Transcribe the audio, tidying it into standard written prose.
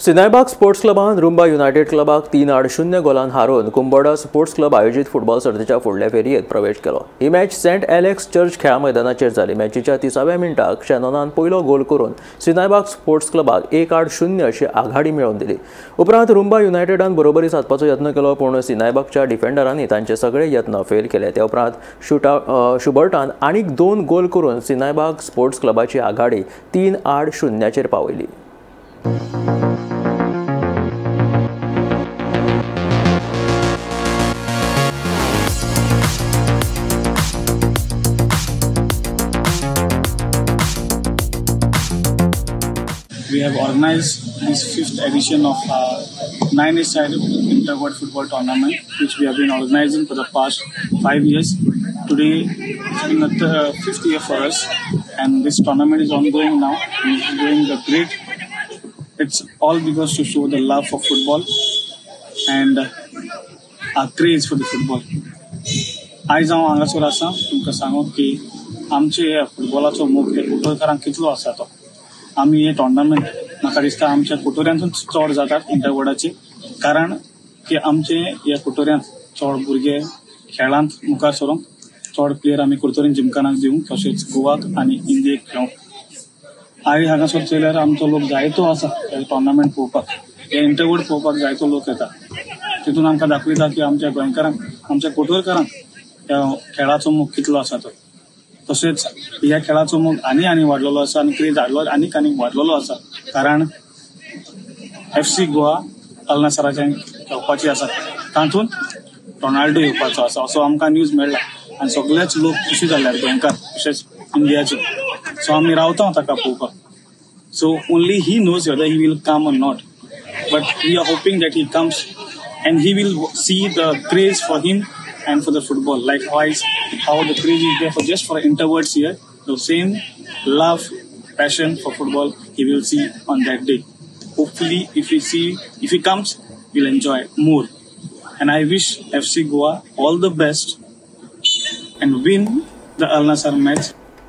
सिनायबाग sports क्लबान रुंबा United क्लबाक 3-0 Golan हारून कुंबोडा sports club आयोजित football सर्तीच्या फुडल्या फेरयेत प्रवेश केलो। ही मॅच सेंट एलेक्स चर्च खेळा मैदानाचेर जाली। मॅचीच्या 30व्या मिनटाक शॅनोनान पयलो गोल करून सिनायबाग स्पोर्ट्स क्लबाक 1-0 अशी आघाडी मेळोवन दिली। उपरांत रुंबा युनायटेडान बरोबरी साधपाचो यत्न केलो, पूण सिनायबागच्या डिफेंडरांनी तांचे सगळे यत्न फेल केले। त्या उपरांत शुबर्टान आनीक 2 गोल करून सिनायबाग sports क्लबाची Aghadi 3-0 पावयली। We have organized this 5th edition of 9-a-side Interworld Football Tournament, which we have been organizing for the past 5 years. Today it's been the 5th year for us, and this tournament is ongoing now. We're doing the great. It's all because to show the love for football and our craze for the football. आज हांव हांगासर आसा तुमकां सांगूं की आमचे फुटबॉलाचो मोग कुटोळकारांक कितलो आसा तो। आमी हे टोर्नामेंट म्हाका दिसता आमच्या कुटोऱ्यांतून चड जातात इंटरवर्ल्डाचे, कारण की आमचे ह्या कुटोऱ्यांत चड भुरगे खेळांत मुखार सरूंक चड प्लेयर आमी कुटोऱ्यांत जिमखानाक दिवंक, तशेंच गोवाक आनी इंडियेक खेळोंक। आयज हांगासर चयल्यार आमचो लोक जायतो आसा हे टोर्नामेंट पळोवपाक, हे इंटरवर्ल्ड पळोवपाक जायतो लोक येता। तितून आमकां दाखयता की आमच्या गोंयकारांक, आमच्या कुटोरकारांक ह्या खेळाचो मोग कितलो आसा तो। तसेच ह्या खेळाचो मोग आनी वाडलेलो आसा आनी क्रेज आनीक वाडलेलो आसा, कारण FC गोवा अल नासराच्यान खेळपाची आसा, तातूंत रोनाल्डो येवपाचो आसा असो आमकां न्यूज मेळ्ळा आनी सगळेच लोक खुशी जाल्यात गोंयकार तशेंच इंडियाचे। सो आमी रावता ताका पळोवपाक। So only he knows whether he will come or not, but we are hoping that he comes and he will see the craze for him and for the football, likewise how the craze is there for just for Interworlds here. The same love, passion for football he will see on that day. Hopefully if he comes, we'll enjoy more, and I wish FC Goa all the best and win the Al Nassr match.